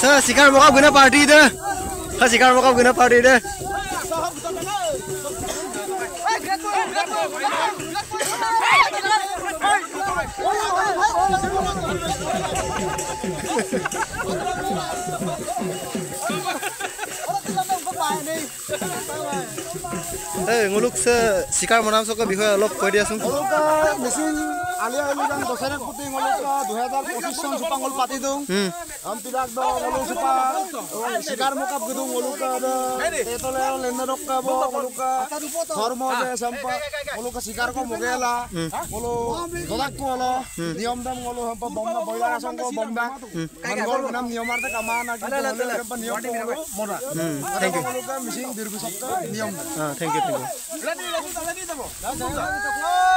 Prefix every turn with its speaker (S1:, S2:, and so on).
S1: Sa sikar mo ka guna party de. Ha sikar mo ka guna party de. Nguluk se sikar manam sok বিষয়ে অলপ কৈ দিয়াচোন
S2: machine Alia এলিগান দছৰে পুতি nguluk 2025 চন সুপাঙ্গল পাতি দউ আম পিলাক দ nguluk সুপা sikar mokap গদু nguluk এতলে লেনদক কাব nguluk ধর্ম দে সম্পা nguluk sikar ko mogela nguluk dodak ko lo নিয়ম দাম nguluk সম্পা bomba boila asong ko bomba mangol nam নিয়মার্তে কামানা কি সম্পা নিয়ম ko মোরা থ্যাংক ইউ nguluk মেচিন দীর্ঘ সপ্তাহ নিয়ম
S1: thank you
S2: Lagi, lagi, lagi, lagi, lagi, lagi,